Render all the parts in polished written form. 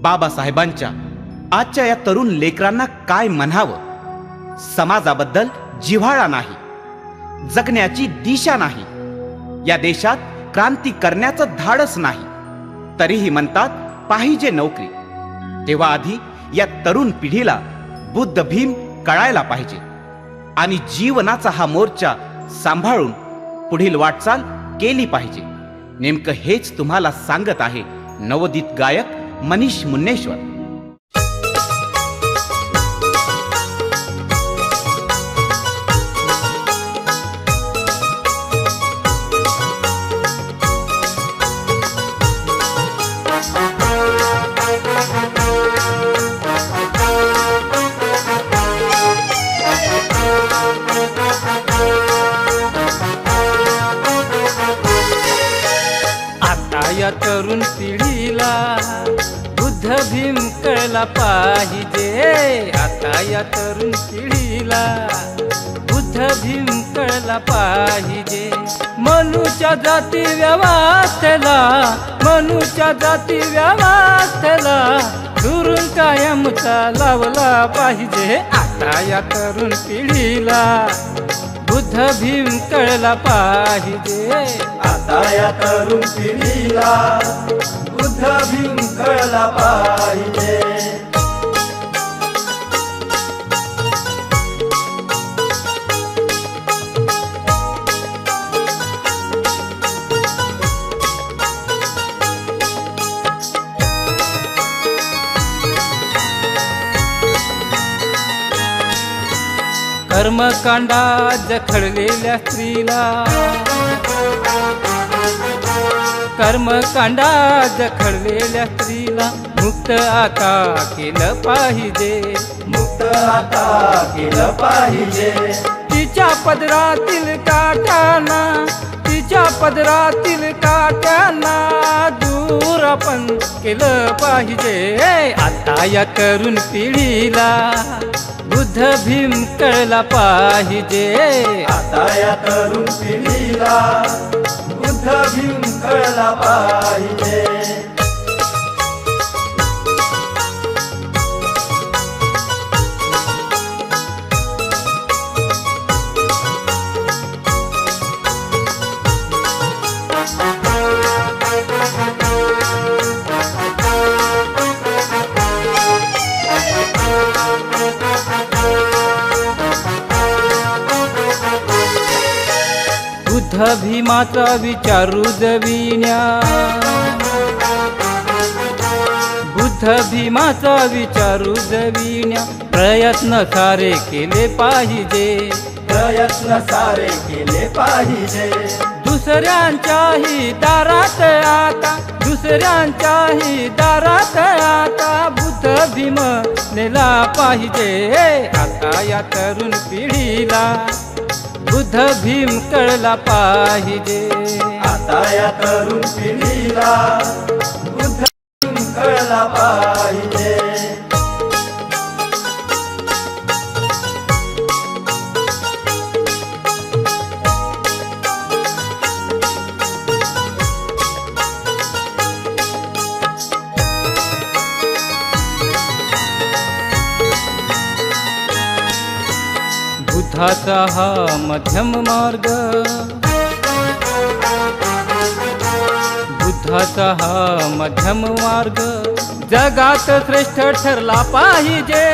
बाबासाहेबांच्या आजच्या या तरुण लेकरांना काय म्हणावं? समाजाबद्दल जिव्हाळा नाही, जगण्याची दिशा नाही, या देशात क्रांती करण्याचं धाडस नाही, तरीही म्हणतात पाहिजे नोकरी. तेव्हा आधी या तरुण पिढीला बुद्ध भीम कळायला पाहिजे आणि जीवनाचा हा मोर्चा सांभाळून पुढील वाटचाल केली पाहिजे. नेमकं हेच तुम्हाला सांगत आहे नवोदित गायक मनीष मुन्नेश्वर. या तरुण पिढीला बुद्ध भीम कळला पाहिजे. आता या तरुण पिढीला बुद्ध भीम कळला पाहिजे. मनुच्या जाती व्यवस्थेला, मनुच्या जाती व्यवस्थेला दुरून कायमचा लावला पाहिजे. आता या तरुण पिढीला बुद्ध भीम कळला पाहिजे. आता या तरुण पिढीला बुद्ध भीम कळला पाहिजे. कर्मकांडा जखडलेल्या स्त्रीला, कर्मकांडा जखडलेल्या स्त्रीला मुक्त आता केलं पाहिजे. मुक्त आता केलं पाहिजे. तिच्या पदरातील काट्यांना, तिच्या पदरातील काट्यांना दूर आपण केलं पाहिजे. आता या तरुण पिढीला बुद्ध भीम कळला पाहिजे. आता या तरुण पिढीला बुद्ध भीम कळला पाहिजे. बुद्ध भीमाचा विचार रुजविण्या, बुद्ध भीमाचा विचार रुजविण्या प्रयत्न सारे केले पाहिजे. प्रयत्न सारे केले पाहिजे. दुसऱ्यांच्याही दारात आता, दुसऱ्यांच्याही दारात आता बुद्ध भीम नेला पाहिजे. आता या तरुण पिढीला बुद्ध भीम कळला पाहिजे. आता या तरुण पिढीला बुद्ध भीम कळला पाहिजे. बुद्धाचा हा मध्यम मार्ग, बुद्धाचा हा मध्यम मार्ग जगात श्रेष्ठ ठरला पाहिजे.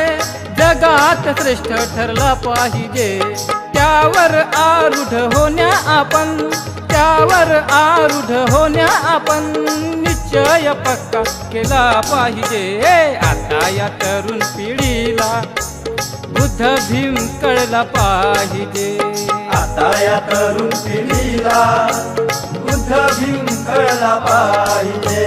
जगात श्रेष्ठ ठरला पाहिजे. त्यावर आरूढ होण्या आपण, त्यावर आरूढ होण्या आपण निश्चय पक्का केला पाहिजे. आता या तरुण पिढीला बुद्ध भीम कळला पाहिजे. आता या तरुण पिढीला बुद्ध भीम कळला पाहिजे.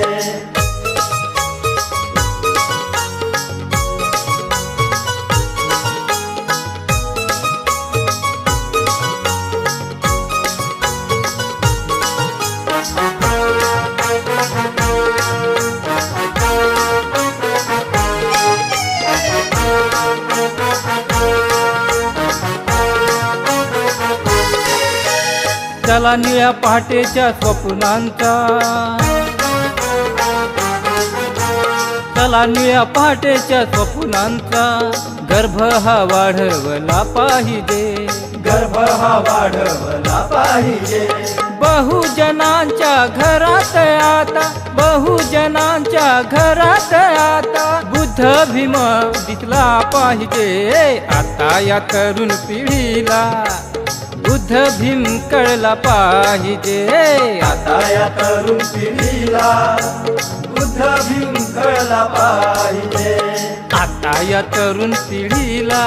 चला निळ्या पहाटेच्या स्वप्नांचा, चला निळ्या पहाटेच्या स्वप्नांचा गर्भ हा वाढवला पाहिजे, गर्भ हा वाढवला पाहिजे. बहुजनांच्या घरात आता, बहुजनांच्या घरात आता बुद्ध भीम दिसला पाहिजे. आता या तरुण पिढीला बुद्ध भीम कळला पाहिजे. आता या तरुण पिढीला बुद्ध भीम कळला पाहिजे. आता या तरुण पिढीला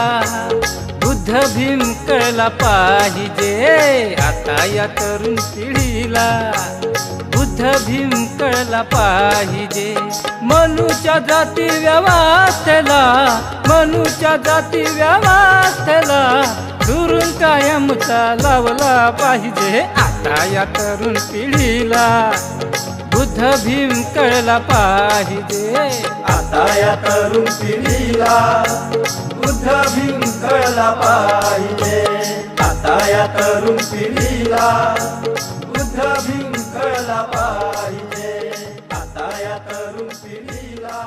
बुद्ध भीम कळला पाहिजे. आता या तरुण पिढीला बुद्ध भीम कळला पाहिजे. मनुच्या जाती व्यवस्थेला, मनुच्या जाती व्यवस्थेला दुरून कायमचा लावला पाहिजे. आता या तरुण पिढीला बुद्ध भीम कळला पाहिजे. आता या तरुण पिढीला बुद्ध भीम कळला पाहिजे. आता या तरुण पिढीला बुद्ध भीम कळला पाहिजे. आता या तरुण पिढीला